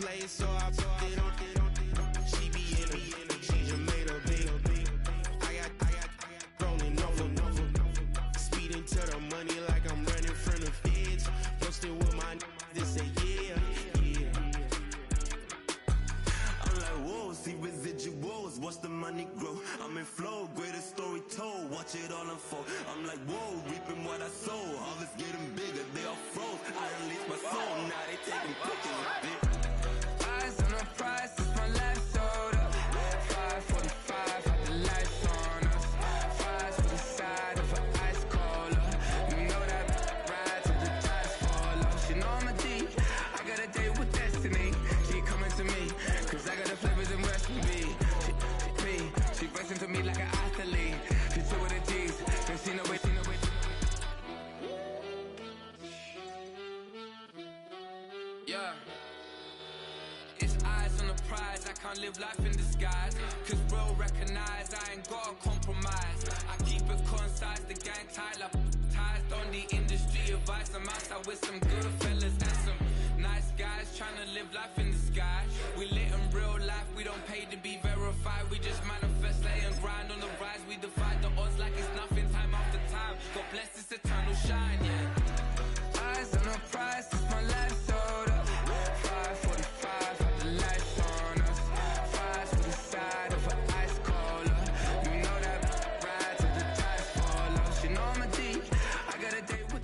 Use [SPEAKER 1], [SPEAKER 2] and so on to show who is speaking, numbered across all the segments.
[SPEAKER 1] play, so I put it on. She be in her, she just made a big. I got rolling over. Speeding to the money like I'm running from the feds. Posted with my they say yeah.
[SPEAKER 2] I'm like, whoa, see residuals, watch the money grow. I'm in flow, greatest story told, watch it all unfold. I'm like, whoa, reaping what I sow. Harvest getting bigger, they all froze. I release my soul, now they taking pictures of it.
[SPEAKER 3] Eyes on the prize, it's my last soda. 5:45, had the lights on us. Fries for the side of an ice cola. You know that ride till the tires fall off. She know I'm a D, I got a date with destiny. She coming to me, cause I got the flavors and recipe. She racing to me like an athlete. She took with the G's, cause she know it. Yeah. It's eyes on the prize, I can't live life in disguise. Cause real recognize I ain't gotta compromise. I keep it concise, the gang tight like ties on the industry advice. I'm outside with some good fellas and some nice guys trying to live life in the sky. We lit in real life, we don't pay to be verified. We just manifest, lay and grind on the rise. We defy the odds like it's nothing, time after time. God bless this eternal shine, yeah. Eyes on the prize, it's my life soda. 5:45, had the lights on us. Fries for the side of an ice cola. You know that ride till the tires fall off. She know I'm a D, I got a date with.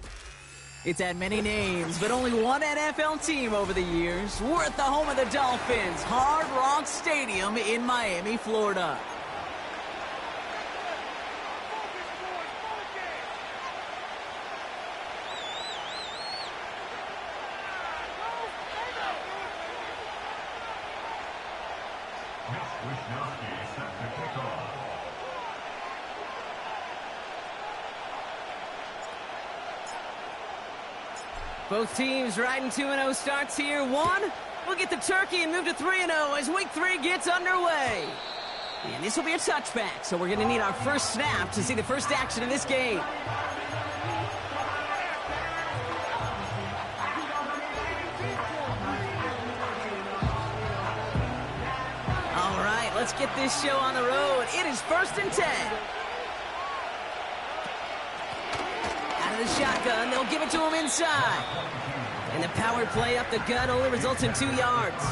[SPEAKER 4] It's had many names, but only one NFL team over the years. We're at the home of the Dolphins, Hard Rock Stadium in Miami, Florida. Both teams riding 2-0 starts here. One, we'll get the turkey and move to 3-0 as week 3 gets underway. And this will be a touchback, so we're going to need our first snap to see the first action of this game. All right, let's get this show on the road. It is 1st and 10. The shotgun, they'll give it to him inside. And the power play up the gun only results in 2 yards.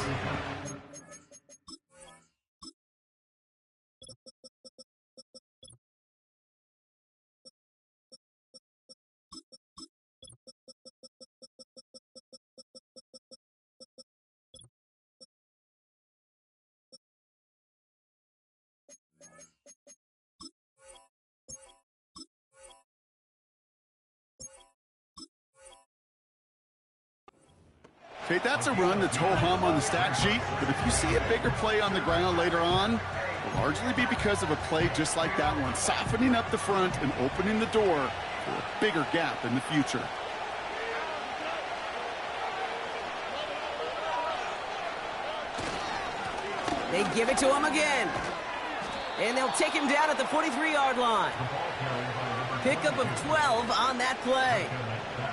[SPEAKER 5] Okay, that's a run that's ho-hum on the stat sheet, but if you see a bigger play on the ground later on, it'll largely be because of a play just like that one, softening up the front and opening the door for a bigger gap in the future.
[SPEAKER 4] They give it to him again. And they'll take him down at the 43-yard line. Pickup of 12 on that play.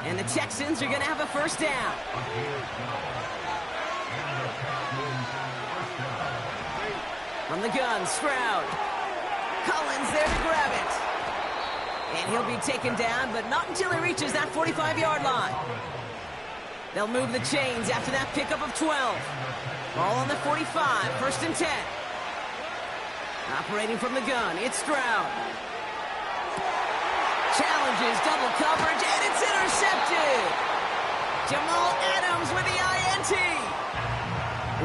[SPEAKER 4] And the Texans are going to have a first down. From the gun, Stroud. Collins there to grab it. And he'll be taken down, but not until he reaches that 45-yard line. They'll move the chains after that pickup of 12. Ball on the 45, 1st and 10. Operating from the gun, it's Stroud. Challenges, double coverage, and it's intercepted! Jamal Adams with the INT!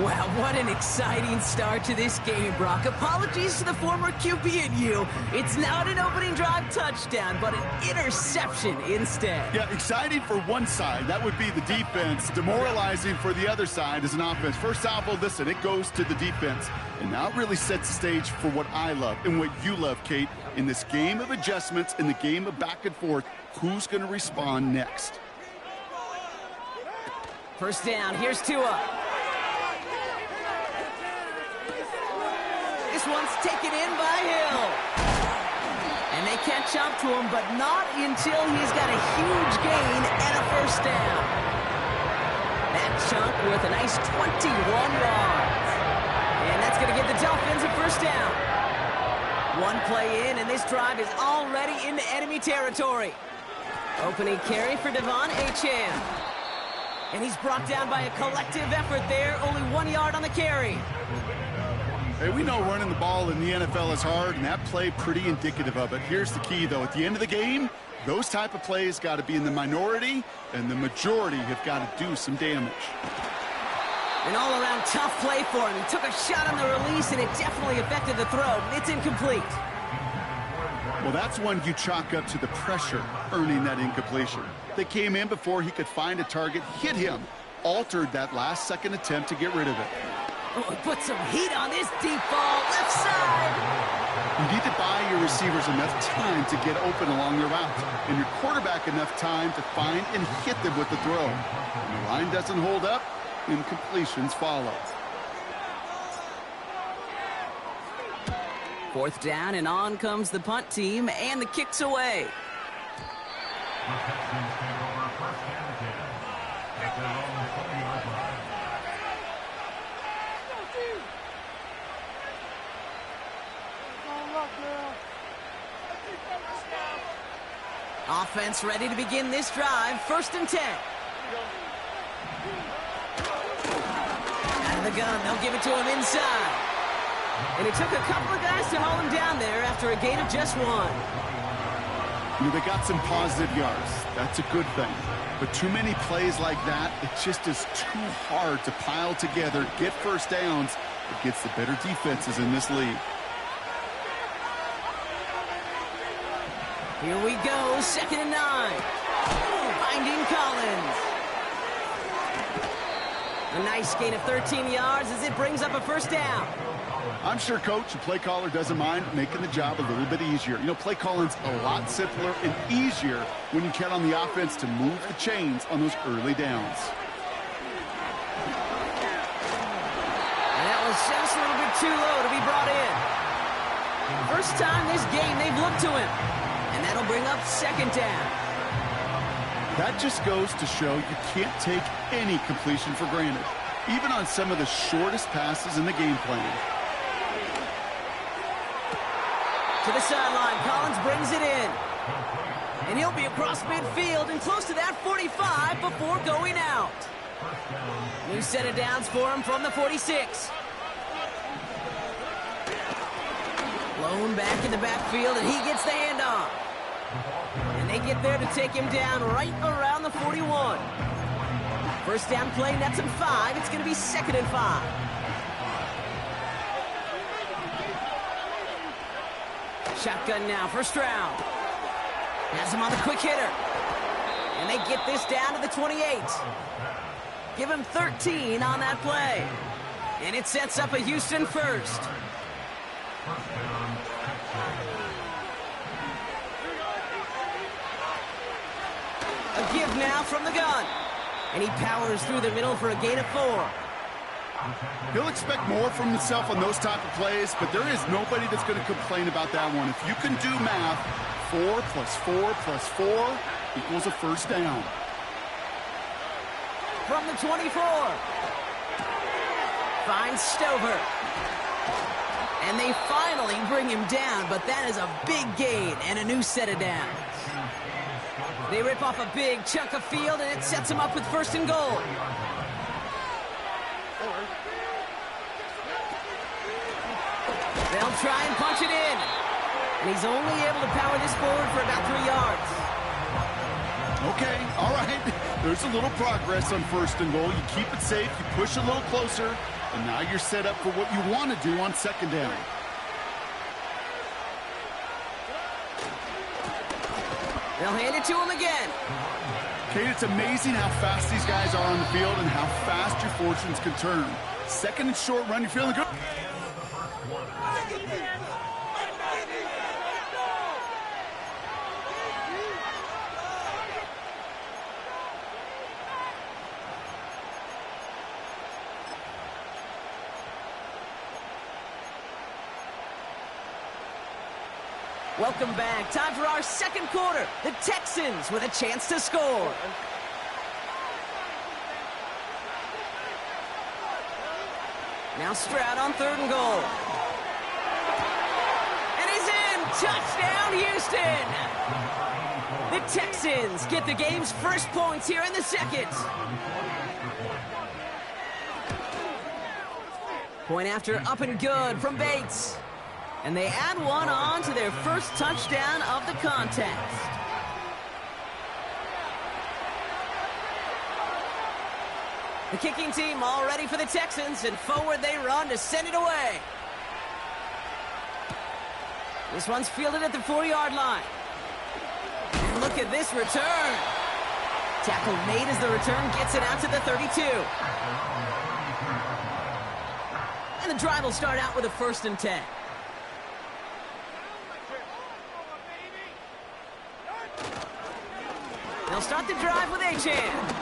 [SPEAKER 4] Wow, what an exciting start to this game, Brock. Apologies to the former QB and you. It's not an opening drive touchdown, but an interception instead.
[SPEAKER 5] Yeah, exciting for one side. That would be the defense. Demoralizing for the other side as an offense. First off, well, listen, it goes to the defense. And now it really sets the stage for what I love and what you love, Kate. In this game of adjustments, in the game of back and forth, who's going to respond next?
[SPEAKER 4] First down, here's Tua. This one's taken in by Hill. And they catch up to him, but not until he's got a huge gain and a first down. That chunk worth a nice 21 yards. And that's going to give the Dolphins a first down. One play in, and this drive is already into enemy territory. Opening carry for Devon Achane. And he's brought down by a collective effort there. Only 1 yard on the carry.
[SPEAKER 5] Hey, we know running the ball in the NFL is hard, and that play pretty indicative of it. Here's the key, though. At the end of the game, those type of plays got to be in the minority, and the majority have got to do some damage.
[SPEAKER 4] An all-around tough play for him. He took a shot on the release, and it definitely affected the throw. It's incomplete.
[SPEAKER 5] Well, that's one you chalk up to the pressure earning that incompletion. They came in before he could find a target, hit him, altered that last-second attempt to get rid of it.
[SPEAKER 4] Oh, put some heat on this deep ball, left side.
[SPEAKER 5] You need to buy your receivers enough time to get open along their route, and your quarterback enough time to find and hit them with the throw. When the line doesn't hold up, incompletions follow.
[SPEAKER 4] Fourth down, and on comes the punt team, and the kick's away. Offense ready to begin this drive. 1st and 10. Out of the gun, they'll give it to him inside. And it took a couple of guys to hold him down there after a gain of just 1.
[SPEAKER 5] You know, they got some positive yards. That's a good thing. But too many plays like that, it just is too hard to pile together, get first downs against the better defenses in this league.
[SPEAKER 4] Here we go, 2nd and 9. Finding Collins. A nice gain of 13 yards as it brings up a first down.
[SPEAKER 5] I'm sure, Coach, the play caller doesn't mind making the job a little bit easier. You know, play calling's a lot simpler and easier when you count on the offense to move the chains on those early downs.
[SPEAKER 4] And that was just a little bit too low to be brought in. First time this game they've looked to him. And that'll bring up 2nd down.
[SPEAKER 5] That just goes to show you can't take any completion for granted, even on some of the shortest passes in the game plan.
[SPEAKER 4] To the sideline, Collins brings it in. And he'll be across midfield and close to that 45 before going out. New set of downs for him from the 46. Blown back in the backfield, and he gets the handoff. And they get there to take him down right around the 41. First down play, nets him 5. It's going to be 2nd and 5. Shotgun now, first round. Has him on the quick hitter. And they get this down to the 28. Give him 13 on that play. And it sets up a Houston first. A give now from the gun. And he powers through the middle for a gain of 4.
[SPEAKER 5] He'll expect more from himself on those type of plays, but there is nobody that's going to complain about that one. If you can do math, 4 plus 4 plus 4 equals a first down.
[SPEAKER 4] From the 24. Finds Stover. And they finally bring him down, but that is a big gain and a new set of downs. They rip off a big chunk of field, and it sets him up with 1st and goal. They'll try and punch it in. And he's only able to power this forward for about 3 yards.
[SPEAKER 5] Okay, all right. There's a little progress on 1st and goal. You keep it safe, you push a little closer, and now you're set up for what you want to do on 2nd down.
[SPEAKER 4] They'll hand it to him again.
[SPEAKER 5] Kate, it's amazing how fast these guys are on the field and how fast your fortunes can turn. 2nd and short run, you're feeling good.
[SPEAKER 4] Welcome back. Time for our 2nd quarter. The Texans with a chance to score. Now Stroud on 3rd and goal. And he's in! Touchdown, Houston! The Texans get the game's first points here in the second. Point after up and good from Bates. And they add one on to their first touchdown of the contest. The kicking team all ready for the Texans, and forward they run to send it away. This one's fielded at the 4-yard line. And look at this return. Tackle made as the return gets it out to the 32. And the drive will start out with a 1st and 10. They'll start the drive with Achane.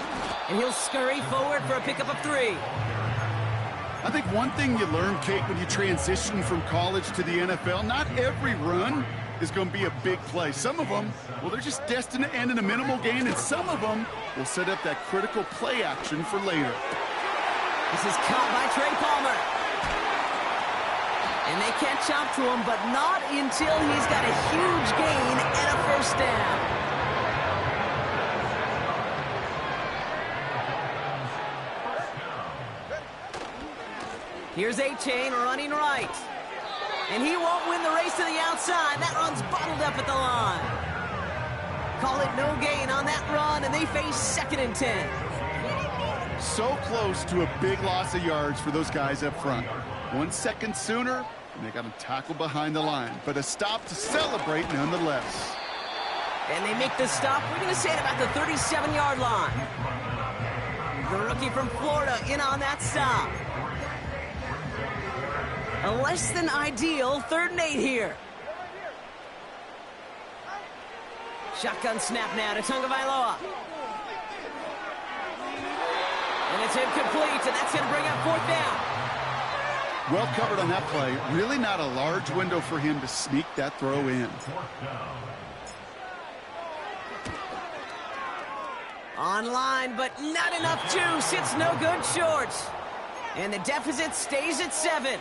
[SPEAKER 4] And he'll scurry forward for a pickup of 3.
[SPEAKER 5] I think one thing you learn, Kate, when you transition from college to the NFL, not every run is going to be a big play. Some of them, well, they're just destined to end in a minimal gain, and some of them will set up that critical play action for later.
[SPEAKER 4] This is caught by Trey Palmer. And they catch up to him, but not until he's got a huge gain and a 1st down. Here's Achane running right. And he won't win the race to the outside. That run's bottled up at the line. Call it no gain on that run, and they face 2nd and 10.
[SPEAKER 5] So close to a big loss of yards for those guys up front. 1 second sooner, and they got him tackled behind the line. But a stop to celebrate nonetheless.
[SPEAKER 4] And they make the stop, we're going to say, at about the 37-yard line. The rookie from Florida in on that stop. A less than ideal 3rd and 8 here. Shotgun snap now to Tagovailoa. And it's incomplete, and that's going to bring up 4th down.
[SPEAKER 5] Well covered on that play. Really not a large window for him to sneak that throw in.
[SPEAKER 4] Online, but not enough juice. It's no good short. And the deficit stays at 7.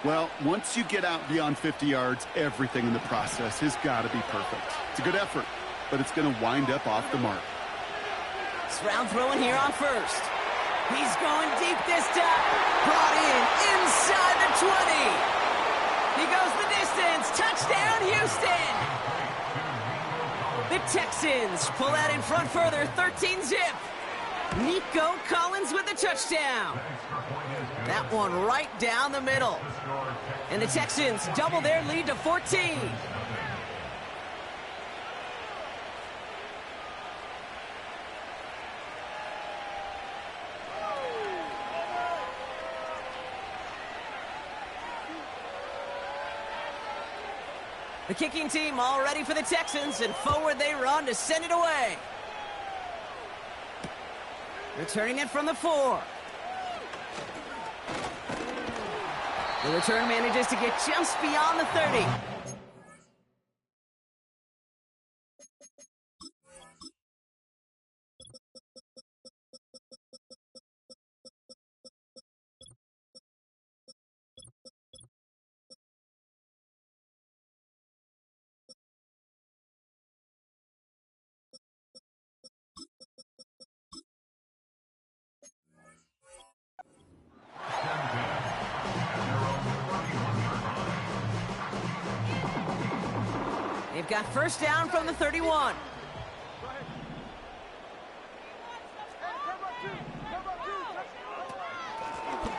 [SPEAKER 5] Well, once you get out beyond 50 yards, everything in the process has got to be perfect. It's a good effort, but it's going to wind up off the mark.
[SPEAKER 4] Stroud throwing here on 1st. He's going deep this time. Brought in inside the 20. He goes the distance. Touchdown, Houston. The Texans pull out in front further, 13-zip. Nico Collins with the touchdown. That one right down the middle. And the Texans double their lead to 14. The kicking team all ready for the Texans, and forward they run to send it away. Returning it from the 4. The return manages to get just beyond the 30. They've got 1st down from the 31.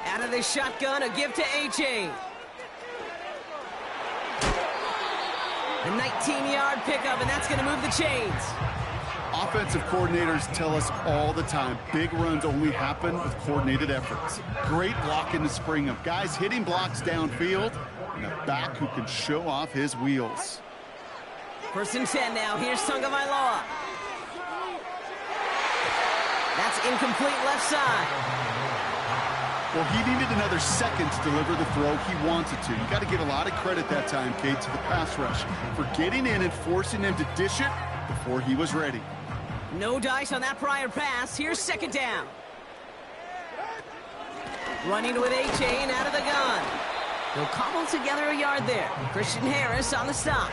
[SPEAKER 4] Out of the shotgun, a give to Achane. A 19-yard pickup, and that's going to move the chains.
[SPEAKER 5] Offensive coordinators tell us all the time, big runs only happen with coordinated efforts. Great block in the spring of guys hitting blocks downfield, and a back who can show off his wheels.
[SPEAKER 4] 1st and 10 now. Here's Tagovailoa. That's incomplete left side.
[SPEAKER 5] Well, he needed another second to deliver the throw he wanted to. You got to give a lot of credit that time, Kate, to the pass rush for getting in and forcing him to dish it before he was ready.
[SPEAKER 4] No dice on that prior pass. Here's 2nd down. Running with A-Chain out of the gun. He'll cobble together a yard there. Christian Harris on the stop.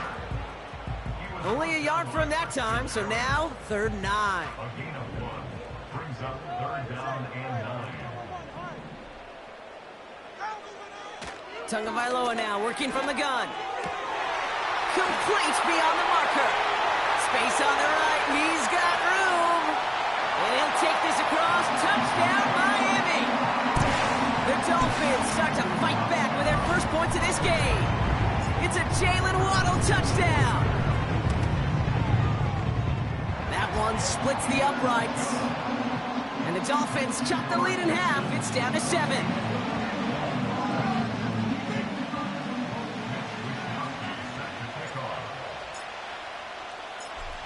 [SPEAKER 4] Only a yard for him that time, so now 3rd and 9.
[SPEAKER 6] A gain of 1 brings up 3rd down and 9.
[SPEAKER 4] Tagovailoa now working from the gun. Complete beyond the marker. Space on the right, he's got room. And he'll take this across. Touchdown, Miami. The Dolphins start to fight back with their first points of this game. It's a Jalen Waddle touchdown. That one splits the uprights. And the Dolphins chop the lead in half. It's down to 7.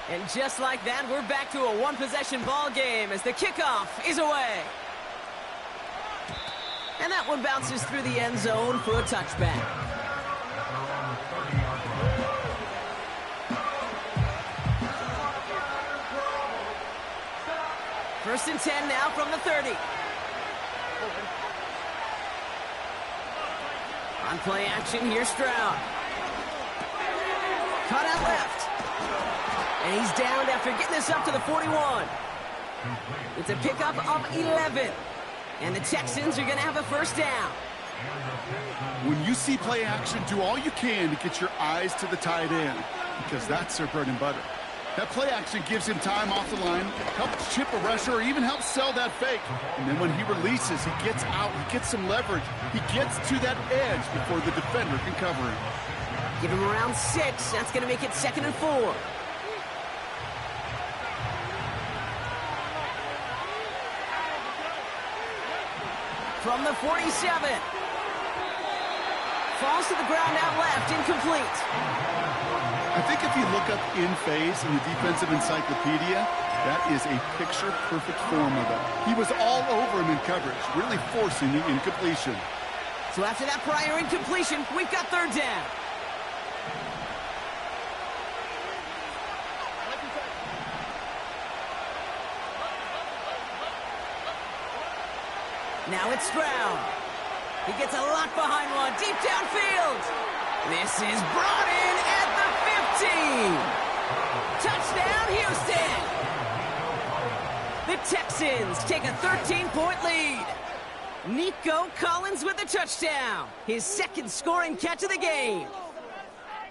[SPEAKER 4] And just like that, we're back to a one-possession ball game as the kickoff is away. And that one bounces through the end zone for a touchback. First and 10 now from the 30. On play action, here's Stroud. Cut out left. And he's downed after getting this up to the 41. It's a pickup of 11. And the Texans are going to have a first down.
[SPEAKER 5] When you see play action, do all you can to get your eyes to the tight end, because that's their bread and butter. That play action gives him time off the line, helps chip a rusher, or even helps sell that fake. And then when he releases, he gets out, he gets some leverage. He gets to that edge before the defender can cover him.
[SPEAKER 4] Give him around 6. That's going to make it 2nd and 4. From the 47. Falls to the ground out left, incomplete.
[SPEAKER 5] I think if you look up in phase in the defensive encyclopedia, that is a picture-perfect form of it. He was all over him in coverage, really forcing the incompletion.
[SPEAKER 4] So after that prior incompletion, we've got 3rd down. Now it's Stroud. He gets a lock behind one, deep downfield. This is brought in at the 50. Touchdown, Houston. The Texans take a 13-point lead. Nico Collins with the touchdown. His 2nd scoring catch of the game.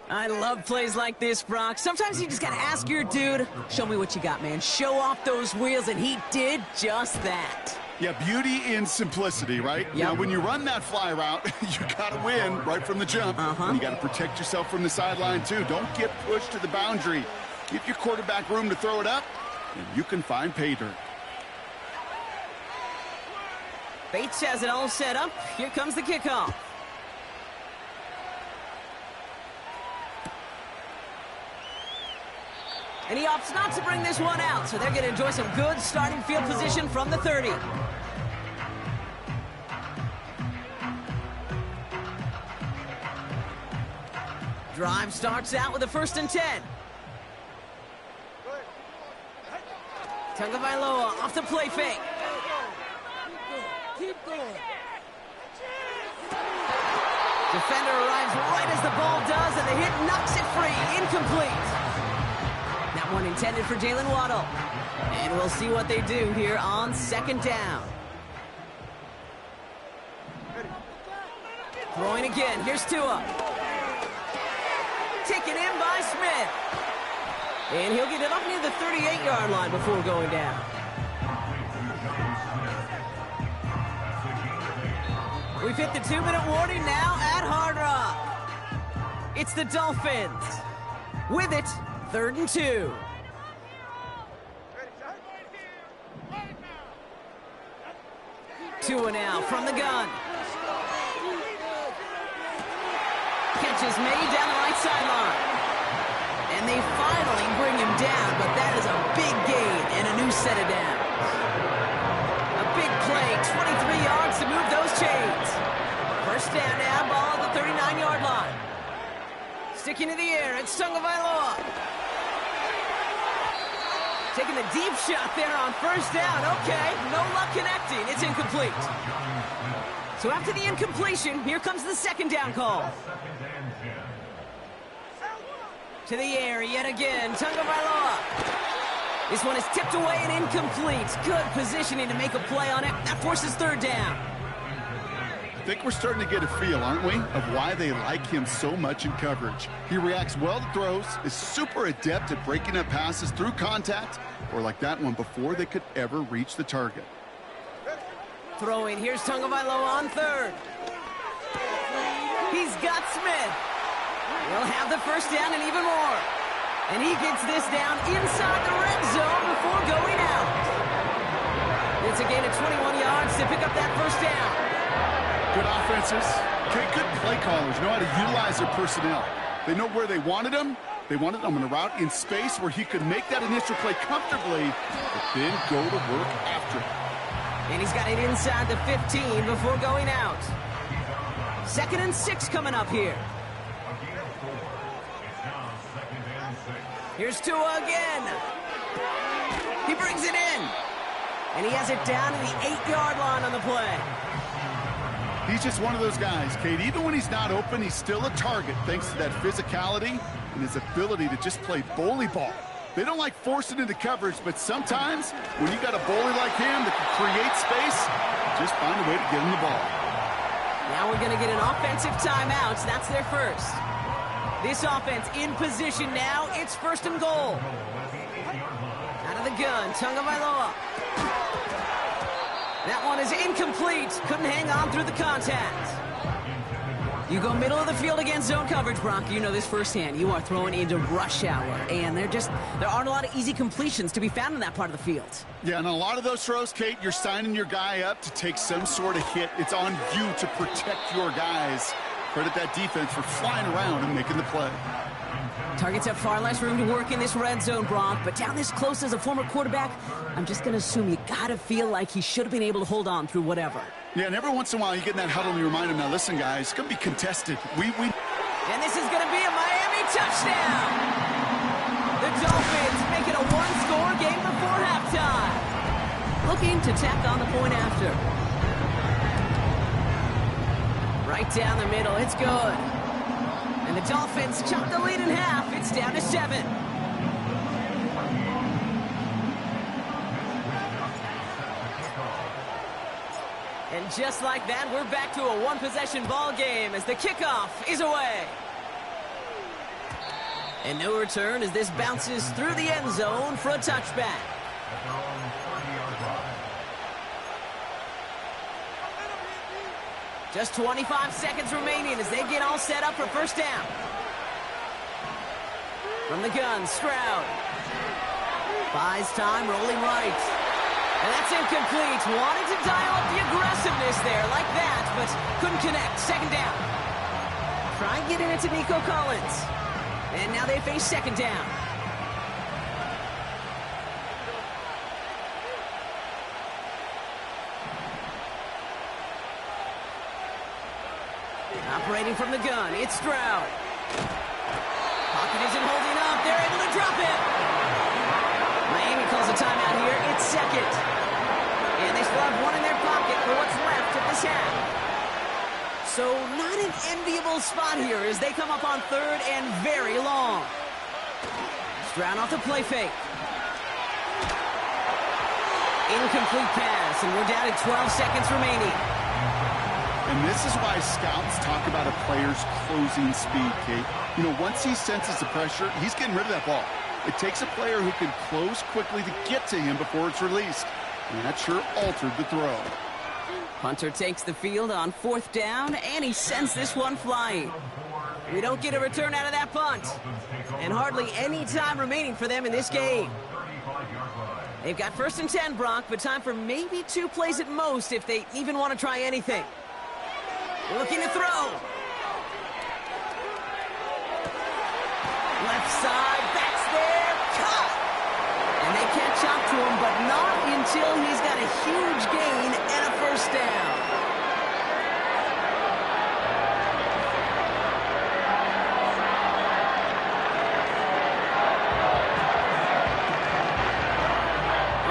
[SPEAKER 4] I love plays like this, Brock. Sometimes you just got to ask your dude, show me what you got, man. Show off those wheels, and he did just that.
[SPEAKER 5] Yeah, beauty in simplicity, right?
[SPEAKER 4] Yep.
[SPEAKER 5] Now, when you run that fly route, you got to win right from the jump. And you got to protect yourself from the sideline, too. Don't get pushed to the boundary. Give your quarterback room to throw it up, and you can find pay dirt.
[SPEAKER 4] Bates has it all set up. Here comes the kickoff. And he opts not to bring this one out, so they're going to enjoy some good starting field position from the 30. Drive starts out with a 1st and 10. Tagovailoa off the play fake. Keep going. Defender arrives right as the ball does, and the hit knocks it free. Incomplete. That one intended for Jalen Waddle. And we'll see what they do here on 2nd down. Throwing again. Here's Tua. Taken in by Smith. And he'll get it up near the 38-yard line before going down. We've hit the 2-minute warning now at Hard Rock. It's the Dolphins. With it, 3rd and 2. Tua now from the gun. Catch is made down the right sideline. And they finally bring him down, but that is a big gain and a new set of downs. A big play, 23 yards to move those chains. First down now, ball at the 39-yard line. Sticking to the air, it's Tagovailoa. Taking the deep shot there on 1st down. Okay, no luck connecting. It's incomplete. So after the incompletion, here comes the second down call.
[SPEAKER 6] Second and 10.
[SPEAKER 4] To the air yet again, Tagovailoa. This one is tipped away and incomplete. Good positioning to make a play on it. That forces third down.
[SPEAKER 5] I think we're starting to get a feel, aren't we, of why they like him so much in coverage. He reacts well to throws, is super adept at breaking up passes through contact, or like that one before they could ever reach the target.
[SPEAKER 4] Throwing, here's Tagovailoa on third. He's got Smith. He'll have the first down and even more. And he gets this down inside the red zone before going out. It's a gain of 21 yards to pick up that first down.
[SPEAKER 5] Good offenses, good play callers know how to utilize their personnel. They know where they wanted him. They wanted him on a route in space where he could make that initial play comfortably, but then go to work after it.
[SPEAKER 4] And he's got it inside the 15 before going out. 2nd and 6 coming up here.
[SPEAKER 6] A gain of 4. It's now 2nd and 6.
[SPEAKER 4] Here's Tua again. He brings it in. And he has it down to the 8-yard line on the play.
[SPEAKER 5] He's just one of those guys, Kate. Even when he's not open, he's still a target thanks to that physicality and his ability to just play bully ball. They don't like forcing into coverage, but sometimes when you got a bully like him that can create space, just find a way to get him the ball.
[SPEAKER 4] Now we're going to get an offensive timeout. That's their first. This offense in position now. It's 1st and goal. Out of the gun, Tagovailoa. That one is incomplete. Couldn't hang on through the contact. You go middle of the field against zone coverage, Brock. You know this firsthand. You are throwing into rush hour, and there aren't a lot of easy completions to be found in that part of the field.
[SPEAKER 5] Yeah, and a lot of those throws, Kate, you're signing your guy up to take some sort of hit. It's on you to protect your guys. Credit that defense for flying around and making the play.
[SPEAKER 4] Targets have far less room to work in this red zone, Brock, but down this close as a former quarterback, I'm just going to assume you got to feel like he should have been able to hold on through whatever.
[SPEAKER 5] Yeah, and every once in a while you get in that huddle and you remind him, now listen, guys, it's going to be contested.
[SPEAKER 4] And this is going to be a Miami touchdown. The Dolphins make it a one-score game before halftime. Looking to tack on the point after. Right down the middle, it's good. And the Dolphins chop the lead in half. It's down to 7. And just like that, we're back to a one-possession ball game as the kickoff is away. And no return as this bounces through the end zone for a touchback. Just 25 seconds remaining as they get all set up for first down. From the gun, Stroud. Buys time, rolling right. And that's incomplete. Wanted to dial up the aggressiveness there like that, but couldn't connect. 2nd down. Try and get it into Nico Collins. And now they face 2nd down. Operating from the gun, it's Stroud. Pocket isn't holding up. They're able to drop it. Miami calls a timeout here. It's 2nd. And they still have one in their pocket for what's left of this half. So not an enviable spot here as they come up on 3rd and very long. Stroud off the play fake. Incomplete pass, and we're down to 12 seconds remaining.
[SPEAKER 5] And this is why scouts talk about a player's closing speed, Kate. You know, once he senses the pressure, he's getting rid of that ball. It takes a player who can close quickly to get to him before it's released. And that sure altered the throw.
[SPEAKER 4] Hunter takes the field on 4th down, and he sends this one flying. We don't get a return out of that punt. And hardly any time remaining for them in this game. They've got 1st and 10, Brock, but time for maybe 2 plays at most if they even want to try anything. Looking to throw. Left side, that's there, cut! And they catch up to him, but not until he's got a huge gain and a first down.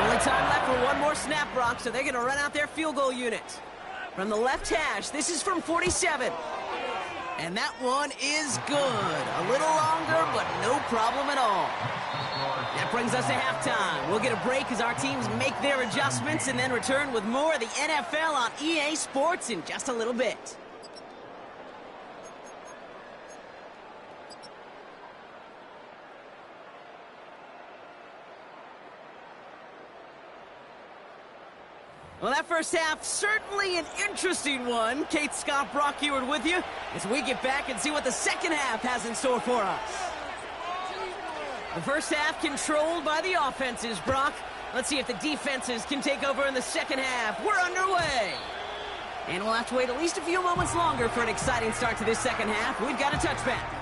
[SPEAKER 4] Only time left for one more snap, Brock, so they're going to run out their field goal unit. From the left hash, this is from 47. And that one is good. A little longer, but no problem at all. That brings us to halftime. We'll get a break as our teams make their adjustments and then return with more of the NFL on EA Sports in just a little bit. Well, that first half, certainly an interesting one. Kate, Scott, Brock Ewart with you as we get back and see what the second half has in store for us. The first half controlled by the offenses, Brock. Let's see if the defenses can take over in the second half. We're underway. And we'll have to wait at least a few moments longer for an exciting start to this second half. We've got a touchback.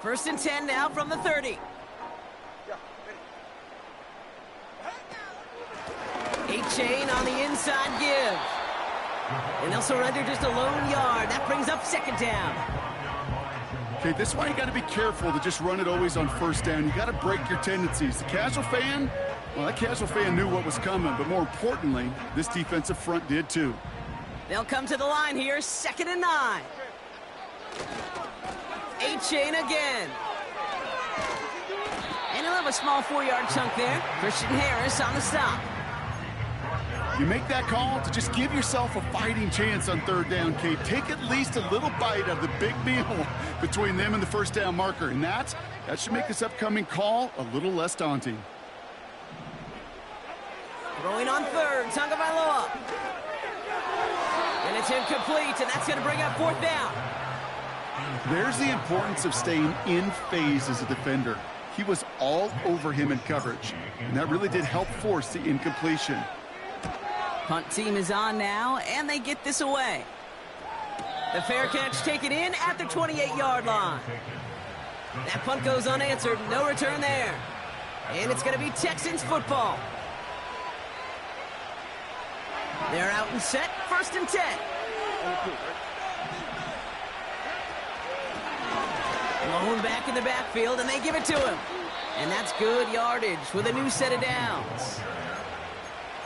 [SPEAKER 4] First and 10 now from the 30. A-Chain on the inside give. And they'll surrender just a lone yard. That brings up second down.
[SPEAKER 5] Okay, this is why you got to be careful to just run it always on first down. You got to break your tendencies. The casual fan, well, that casual fan knew what was coming, but more importantly, this defensive front did too.
[SPEAKER 4] They'll come to the line here, 2nd and 9. A-Chain again. And he'll have a small 4-yard chunk there. Christian Harris on the stop.
[SPEAKER 5] You make that call to just give yourself a fighting chance on third down, Kate. Take at least a little bite of the big meal between them and the first down marker. And that should make this upcoming call a little less daunting.
[SPEAKER 4] Throwing on third, Tagovailoa. And it's incomplete, and that's going to bring up 4th down.
[SPEAKER 5] There's the importance of staying in phase as a defender. He was all over him in coverage, and that really did help force the incompletion.
[SPEAKER 4] Punt team is on now, and they get this away. The fair catch taken in at the 28-yard line. That punt goes unanswered, no return there. And it's going to be Texans football. They're out and set, 1st and 10. Lone back in the backfield, and they give it to him. And that's good yardage with a new set of downs.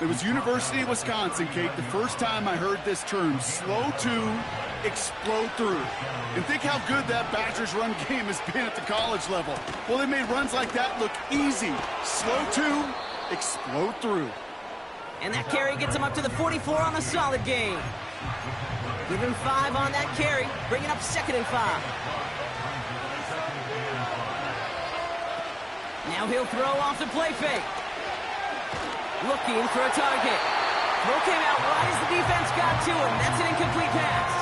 [SPEAKER 5] It was University of Wisconsin, Kate, the first time I heard this term, slow to explode through. And think how good that Badgers run game has been at the college level. Well, they made runs like that look easy. Slow to explode through.
[SPEAKER 4] And that carry gets him up to the 44 on a solid game. Give him 5 on that carry, bringing up 2nd and 5. Now he'll throw off the play fake. Looking for a target. Throw came out right as the defense got to him. That's an incomplete pass.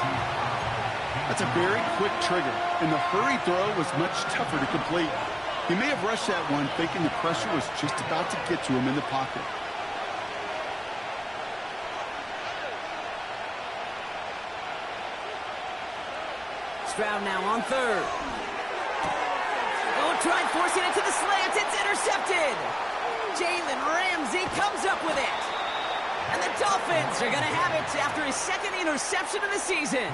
[SPEAKER 5] That's a very quick trigger, and the hurry throw was much tougher to complete. He may have rushed that one thinking the pressure was just about to get to him in the pocket.
[SPEAKER 4] Stroud now on third. Oh, tried forcing it to the slant. It's intercepted. Jalen Ramsey comes up with it. And the Dolphins are going to have it after his 2nd interception of the season.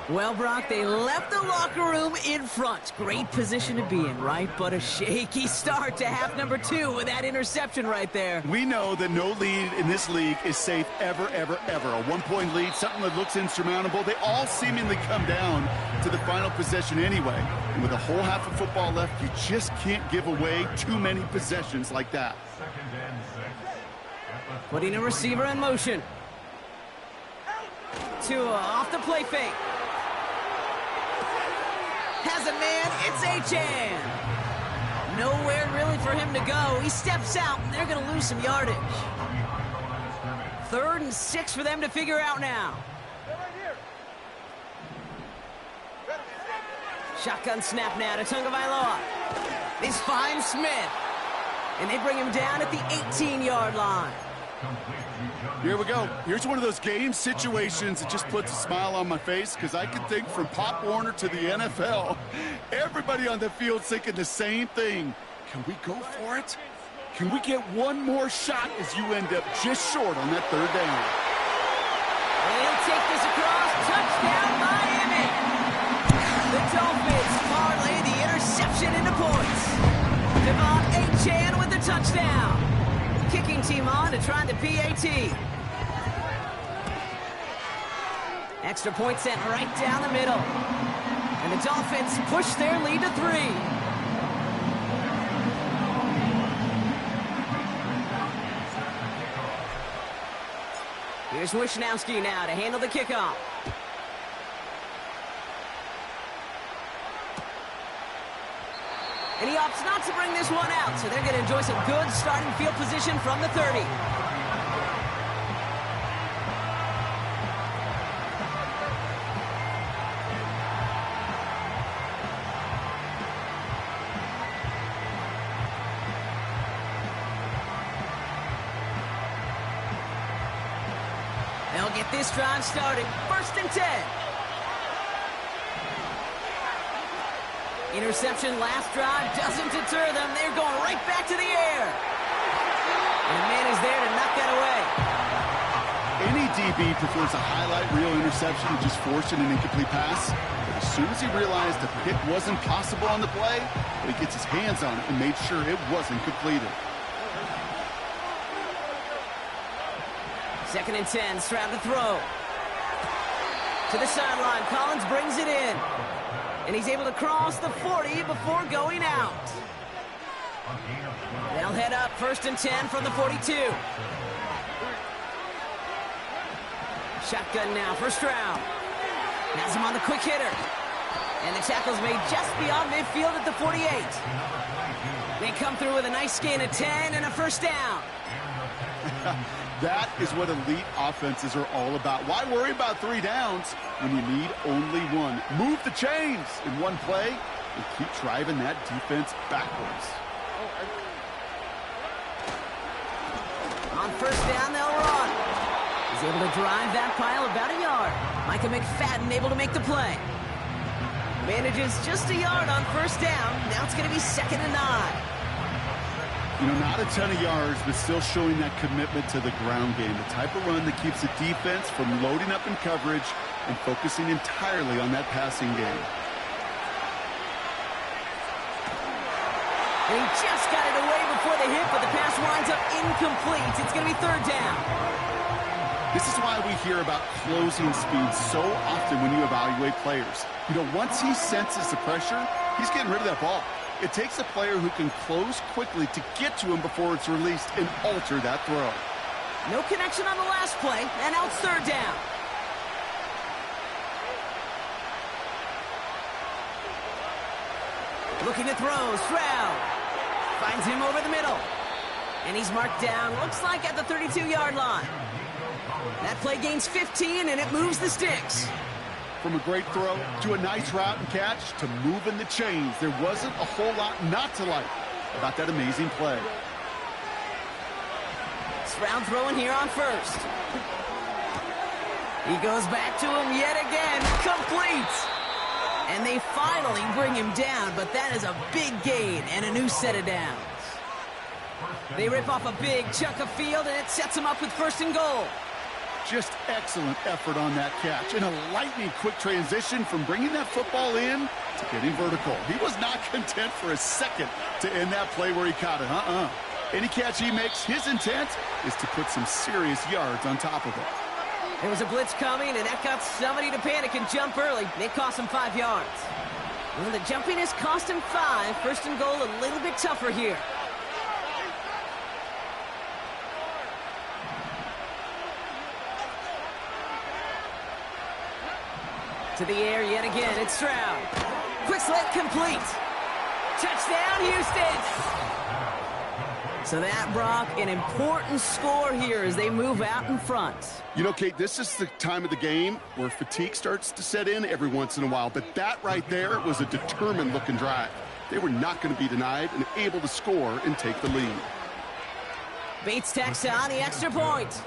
[SPEAKER 4] Well, Brock, they left the locker room in front. Great position to be in, right? But a shaky start to half number 2 with that interception right there.
[SPEAKER 5] We know that no lead in this league is safe ever, ever, ever. A 1-point lead, something that looks insurmountable. They all seemingly come down to the final possession anyway. And with a whole half of football left, you just can't give away too many possessions like that.
[SPEAKER 4] Putting a receiver in motion. Tua off the play fake. Has a man, it's A-Chan. Nowhere really for him to go. He steps out, and they're going to lose some yardage. 3rd and 6 for them to figure out now. Shotgun snap now to Tagovailoa. This finds Smith. And they bring him down at the 18-yard line.
[SPEAKER 5] Here we go. Here's one of those game situations that just puts a smile on my face because I can think from Pop Warner to the NFL. Everybody on the field thinking the same thing. Can we go for it? Can we get one more shot as you end up just short on that 3rd down?
[SPEAKER 4] And he'll take this across. Touchdown, Miami. The Dolphins parlay the interception into points. Devon Achane with the touchdown. Kicking team on to try the PAT. Extra point sent right down the middle. And the Dolphins push their lead to 3. Here's Wisnowski now to handle the kickoff. And he opts not to bring this one out, so they're going to enjoy some good starting field position from the 30. They'll get this drive started. 1st and 10. Interception last drive doesn't deter them. They're going right back to the air. And the man is there to knock that away.
[SPEAKER 5] Any DB prefers a highlight reel interception to just forcing an incomplete pass. But as soon as he realized the pick wasn't possible on the play, he gets his hands on it and made sure it wasn't completed.
[SPEAKER 4] 2nd and 10, Stroud to throw. To the sideline, Collins brings it in. And he's able to cross the 40 before going out. They'll head up 1st and 10 from the 42. Shotgun now for Stroud. Has him on the quick hitter. And the tackle's made just beyond midfield at the 48. They come through with a nice gain of 10 and a 1st down.
[SPEAKER 5] That is what elite offenses are all about. Why worry about 3 downs when you need only 1? Move the chains in one play and keep driving that defense backwards.
[SPEAKER 4] On 1st down, they'll run. He's able to drive that pile about a yard. Micah McFadden able to make the play. Manages just a yard on 1st down. Now it's going to be 2nd and 9.
[SPEAKER 5] You know, not a ton of yards, but still showing that commitment to the ground game. The type of run that keeps the defense from loading up in coverage and focusing entirely on that passing game.
[SPEAKER 4] And he just got it away before the hit, but the pass winds up incomplete. It's going to be 3rd down.
[SPEAKER 5] This is why we hear about closing speed so often when you evaluate players. You know, once he senses the pressure, he's getting rid of that ball. It takes a player who can close quickly to get to him before it's released and alter that throw.
[SPEAKER 4] No connection on the last play, and now it's 3rd down. Looking to throw, Stroud finds him over the middle. And he's marked down, looks like at the 32-yard line. That play gains 15, and it moves the sticks.
[SPEAKER 5] From a great throw to a nice route and catch to moving the chains, there wasn't a whole lot not to like about that amazing play.
[SPEAKER 4] Stroud throwing here on 1st. He goes back to him yet again, complete. And they finally bring him down, but that is a big gain and a new set of downs. They rip off a big chunk of field, and it sets him up with 1st and goal.
[SPEAKER 5] Just excellent effort on that catch and a lightning quick transition from bringing that football in to getting vertical. He was not content for a second to end that play where he caught it. Any catch he makes, his intent is to put some serious yards on top of it.
[SPEAKER 4] There was a blitz coming, and that got somebody to panic and jump early. It cost him 5 yards. Well, the jumpiness cost him 5. 1st and goal a little bit tougher here. To the air yet again, it's Stroud. Quick slant complete. Touchdown, Houston! So that, Brock, an important score here as they move out in front.
[SPEAKER 5] You know, Kate, this is the time of the game where fatigue starts to set in every once in a while, but that right there was a determined-looking drive. They were not going to be denied and able to score and take the lead.
[SPEAKER 4] Bates tacks on the extra point.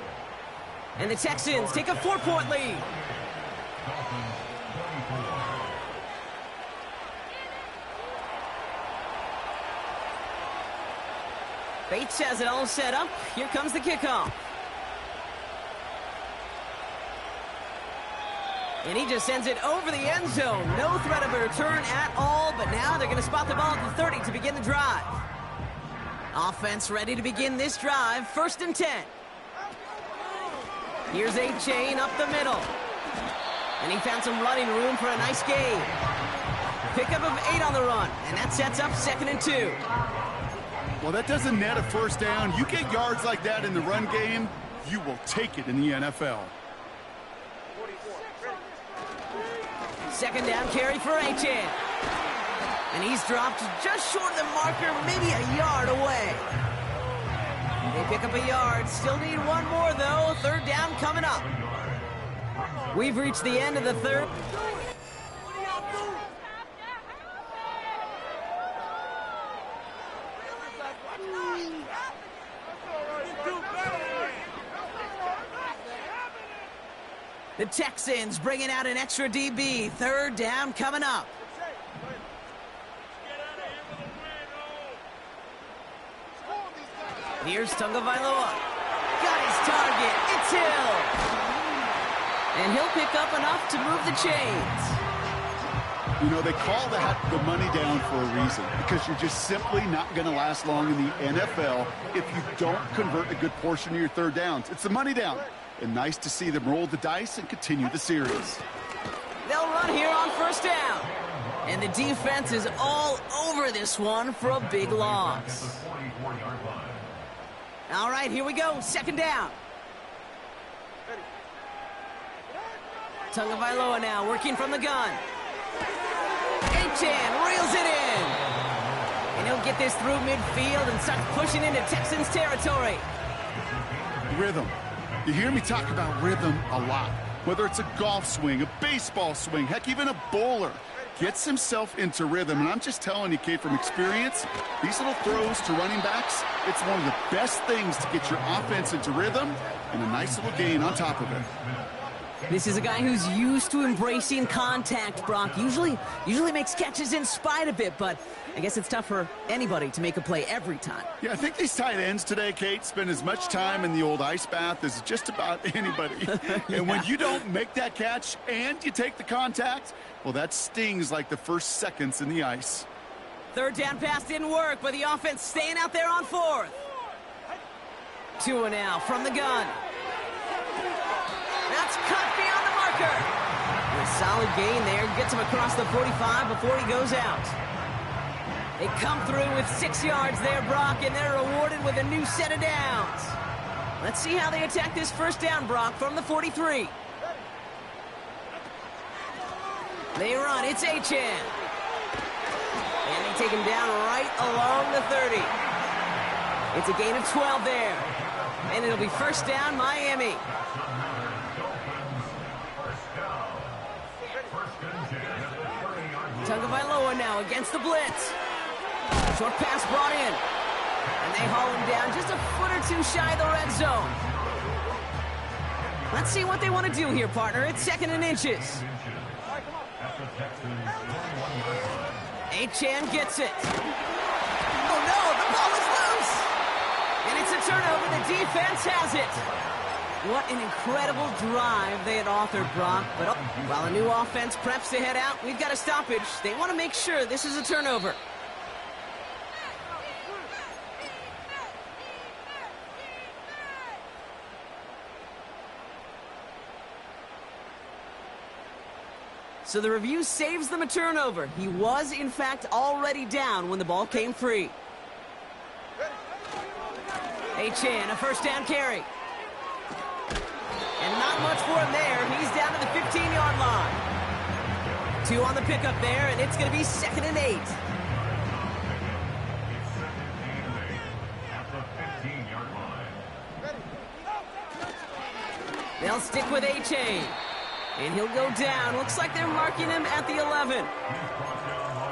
[SPEAKER 4] And the Texans take a 4-point lead. Bates has it all set up. Here comes the kickoff. And he just sends it over the end zone. No threat of a return at all, but now they're going to spot the ball at the 30 to begin the drive. Offense ready to begin this drive, 1st and 10. Here's A-Chain up the middle. And he found some running room for a nice gain. Pickup of 8 on the run, and that sets up 2nd and 2.
[SPEAKER 5] Well, that doesn't net a first down. You get yards like that in the run game, you will take it in the NFL.
[SPEAKER 4] 2nd down carry for A-Chain. And he's dropped just short of the marker, maybe a yard away. They pick up a yard. Still need one more, though. 3rd down coming up. We've reached the end of the 3rd. The Texans bringing out an extra DB. 3rd down coming up. Here's Tagovailoa. Got his target. It's Hill. And he'll pick up enough to move the chains.
[SPEAKER 5] You know, they call that the money down for a reason, because you're just simply not going to last long in the NFL if you don't convert a good portion of your 3rd downs. It's the money down. And nice to see them roll the dice and continue the series.
[SPEAKER 4] They'll run here on 1st down. And the defense is all over this one for a big loss. All right, here we go. 2nd down. Tagovailoa now working from the gun. A-Chan reels it in. And he'll get this through midfield and start pushing into Texans territory.
[SPEAKER 5] Rhythm. You hear me talk about rhythm a lot. Whether it's a golf swing, a baseball swing, heck, even a bowler gets himself into rhythm. And I'm just telling you, Kate, from experience, these little throws to running backs, it's one of the best things to get your offense into rhythm and a nice little gain on top of it.
[SPEAKER 4] This is a guy who's used to embracing contact, Brock. Usually makes catches in spite of it, but I guess it's tough for anybody to make a play every time.
[SPEAKER 5] Yeah, I think these tight ends today, Kate, spend as much time in the old ice bath as just about anybody.
[SPEAKER 4] Yeah.
[SPEAKER 5] And when you don't make that catch and you take the contact, well, that stings like the first seconds in the ice.
[SPEAKER 4] 3rd down pass didn't work, but the offense staying out there on 4th. 2 now from the gun. That's cut beyond the marker. And a solid gain there. Gets him across the 45 before he goes out. They come through with 6 yards there, Brock, and they're rewarded with a new set of downs. Let's see how they attack this 1st down, Brock, from the 43. They run. It's A-Chan. And they take him down right along the 30. It's a gain of 12 there. And it'll be 1st down, Miami. Tagovailoa now against the blitz. Short pass brought in. And they haul him down just a foot or 2 shy of the red zone. Let's see what they want to do here, partner. It's 2nd and inches. A-Chan gets it. Oh, no, the ball is loose. And it's a turnover. The defense has it. What an incredible drive they had authored, Brock. But while a new offense preps to head out, we've got a stoppage. They want to make sure this is a turnover. So the review saves them a turnover. He was, in fact, already down when the ball came free. A-Chan, a 1st down carry. And not much for him there. He's down to the 15-yard line. 2 on the pickup there, and it's going to be 2nd and 8. They'll stick with A-Chain. And he'll go down. Looks like they're marking him at the 11.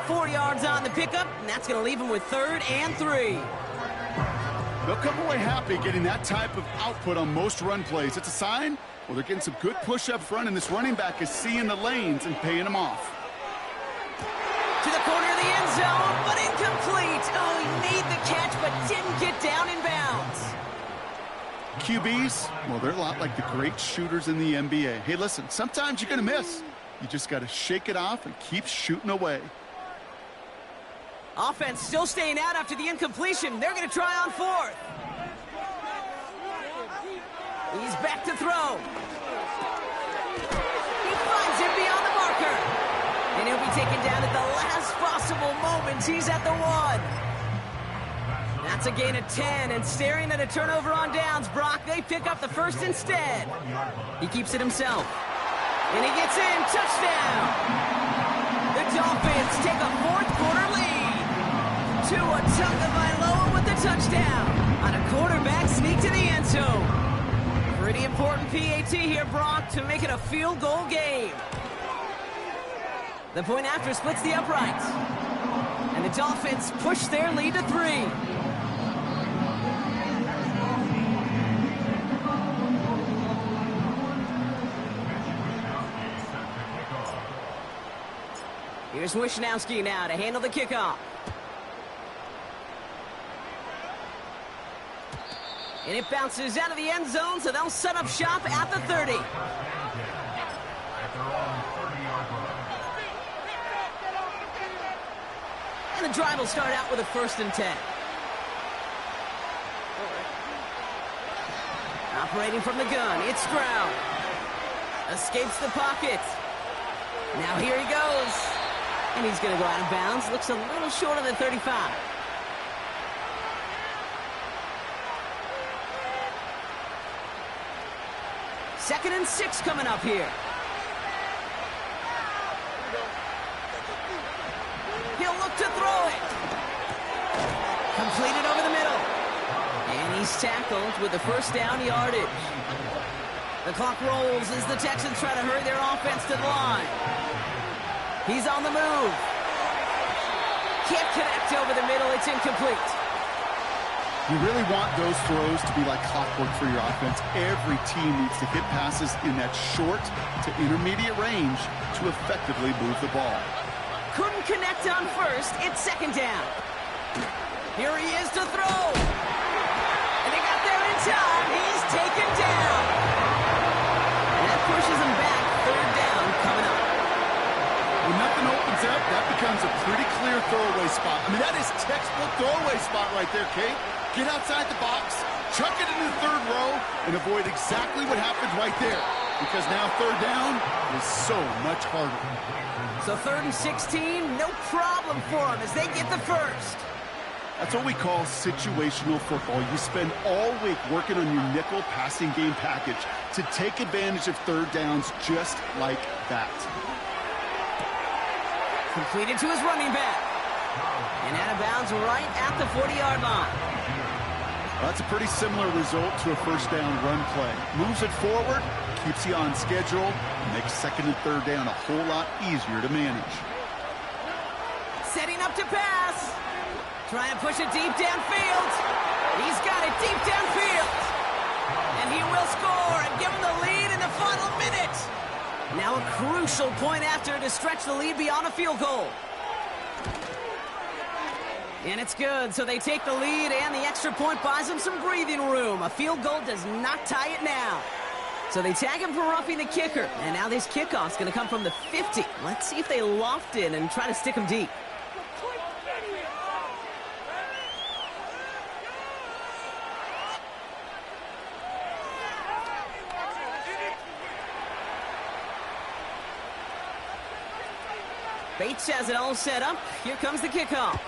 [SPEAKER 4] 4 yards on the pickup, and that's going to leave him with 3rd and 3.
[SPEAKER 5] They'll come away happy getting that type of output on most run plays. It's a sign, well, they're getting some good push up front, and this running back is seeing the lanes and paying them off.
[SPEAKER 4] To the corner of the end zone, but incomplete. Oh, he made the catch, but didn't get down in bounds.
[SPEAKER 5] QBs, well, they're a lot like the great shooters in the NBA. Hey, listen, sometimes you're going to miss. You just got to shake it off and keep shooting away.
[SPEAKER 4] Offense still staying out after the incompletion. They're going to try on fourth. He's back to throw. He finds him beyond the marker. And he'll be taken down at the last possible moment. He's at the 1. That's a gain of 10, and staring at a turnover on downs, Brock, they pick up the first instead. He keeps it himself. And he gets in. Touchdown. The Dolphins take a fourth-quarter lead. Tua Tagovailoa with the touchdown on a quarterback sneak to the end zone. Pretty important PAT here, Brock, to make it a field goal game. The point after splits the uprights. And the Dolphins push their lead to 3. Here's Wishnowski now to handle the kickoff. And it bounces out of the end zone, so they'll set up shop at the 30. And the drive will start out with a 1st and 10. Operating from the gun, it's Stroud. Escapes the pocket. Now here he goes. And he's going to go out of bounds. Looks a little shorter than 35. Second and 6 coming up here. He'll look to throw it. Completed over the middle. And he's tackled with the first down yardage. The clock rolls as the Texans try to hurry their offense to the line. He's on the move. Can't connect over the middle. It's incomplete.
[SPEAKER 5] You really want those throws to be like clockwork for your offense. Every team needs to hit passes in that short to intermediate range to effectively move the ball.
[SPEAKER 4] Couldn't connect on first. It's 2nd down. Here he is to throw. And they got there in time. He's taken down. And that pushes him back. 3rd down coming up.
[SPEAKER 5] When nothing opens up, that becomes a pretty clear throwaway spot. I mean, that is textbook throwaway spot right there, Kate. Get outside the box, chuck it into the 3rd row, and avoid exactly what happened right there. Because now 3rd down is so much harder.
[SPEAKER 4] So 3rd and 16, no problem for them as they get the first.
[SPEAKER 5] That's what we call situational football. You spend all week working on your nickel passing game package to take advantage of 3rd downs just like that.
[SPEAKER 4] Completed to his running back. And out of bounds right at the 40-yard line.
[SPEAKER 5] That's a pretty similar result to a 1st down run play. Moves it forward, keeps you on schedule, makes 2nd and 3rd down a whole lot easier to manage.
[SPEAKER 4] Setting up to pass. Trying to push it deep downfield. He's got it deep downfield. And he will score and give him the lead in the final minute. Now a crucial point after to stretch the lead beyond a field goal. And it's good, so they take the lead, and the extra point buys them some breathing room. A field goal does not tie it now. So they tag him for roughing the kicker, and now this kickoff's going to come from the 50. Let's see if they loft it and try to stick him deep. Bates has it all set up. Here comes the kickoff.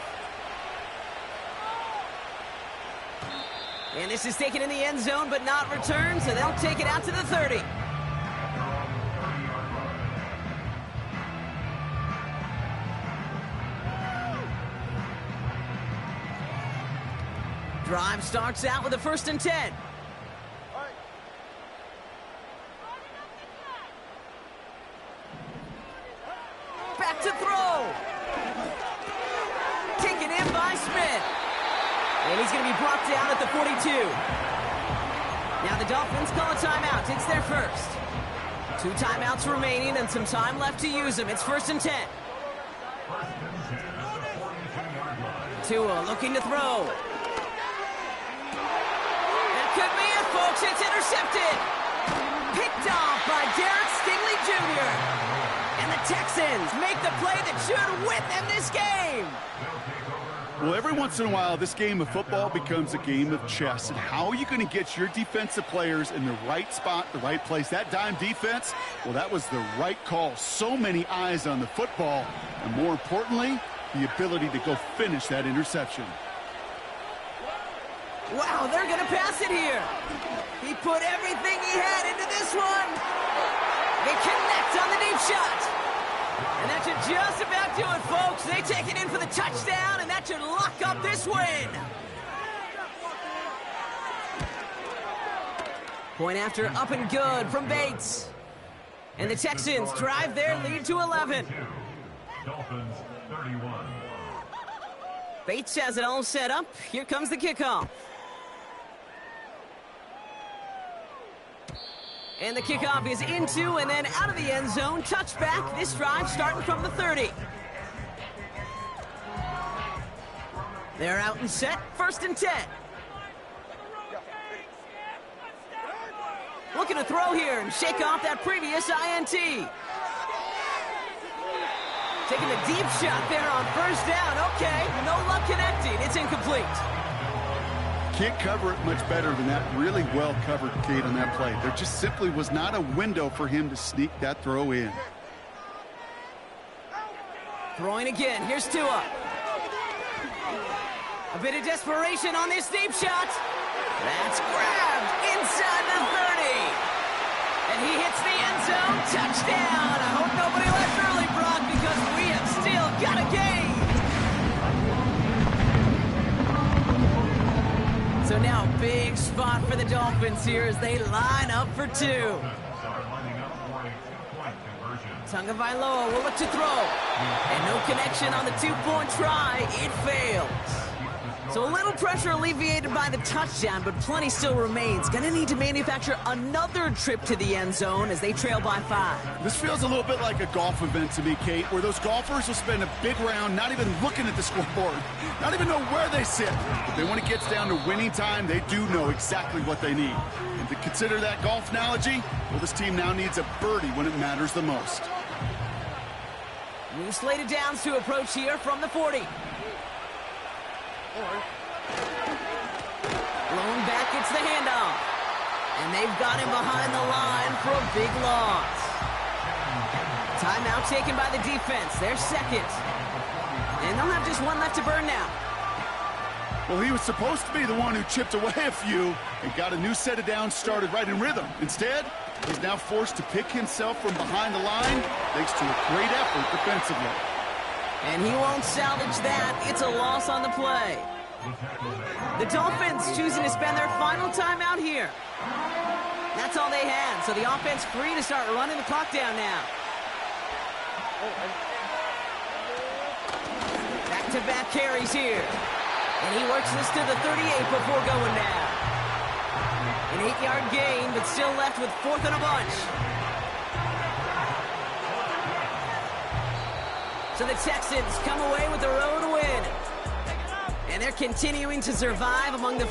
[SPEAKER 4] And this is taken in the end zone, but not returned, so they'll take it out to the 30. Drive starts out with a 1st and 10. Back to throw. Taken in by Smith. And he's going to be brought down at the 42. Now the Dolphins call a timeout. It's their first. 2 timeouts remaining and some time left to use them. It's 1st and 10. Tua looking to throw. And could be it, folks. It's intercepted. Picked off by Derek Stingley Jr. And the Texans make the play that should win them this game.
[SPEAKER 5] Well, every once in a while, this game of football becomes a game of chess. And how are you going to get your defensive players in the right spot, the right place? That dime defense, well, that was the right call. So many eyes on the football. And more importantly, the ability to go finish that interception.
[SPEAKER 4] Wow, they're going to pass it here. He put everything he had into this one. They connect on the deep shot. And that should just about do it, folks. They take it in for the touchdown, and that should lock up this win. Point after up and good from Bates. And the Texans drive their lead to 11.
[SPEAKER 6] Dolphins 31.
[SPEAKER 4] Bates has it all set up. Here comes the kickoff. And the kickoff is into and then out of the end zone. Touchback. This drive starting from the 30. They're out and set. 1st and 10. Looking to throw here and shake off that previous INT. Taking a deep shot there on 1st down. Okay, no luck connecting. It's incomplete.
[SPEAKER 5] Can't cover it much better than that. Really well covered, Kate, on that play. There just simply was not a window for him to sneak that throw in.
[SPEAKER 4] Throwing again. Here's Tua. A bit of desperation on this deep shot. That's grabbed inside the 30. And he hits the end zone. Touchdown. I hope nobody left early, Brock, because we have still got a game. So now big spot for the Dolphins here as they line up for 2. Tagovailoa will look to throw. And no connection on the 2-point try. It fails. So a little pressure alleviated by the touchdown, but plenty still remains. Gonna need to manufacture another trip to the end zone as they trail by 5.
[SPEAKER 5] This feels a little bit like a golf event to me, Kate, where those golfers will spend a big round not even looking at the scoreboard, not even know where they sit. But then when it gets down to winning time, they do know exactly what they need. And to consider that golf analogy, well, this team now needs a birdie when it matters the most.
[SPEAKER 4] New slated downs to approach here from the 40. Blown back, it's the handoff. And they've got him behind the line for a big loss. Timeout taken by the defense. They're second. And they'll have just one left to burn now.
[SPEAKER 5] Well, he was supposed to be the one who chipped away a few and got a new set of downs started right in rhythm. Instead, he's now forced to pick himself from behind the line thanks to a great effort defensively.
[SPEAKER 4] And he won't salvage that. It's a loss on the play. The Dolphins choosing to spend their final timeout here. That's all they had. So the offense free to start running the clock down now. Back-to-back carries here. And he works this to the 38 before going down. An 8-yard gain, but still left with 4th and a bunch. So the Texans come away with the road win. And they're continuing to survive among the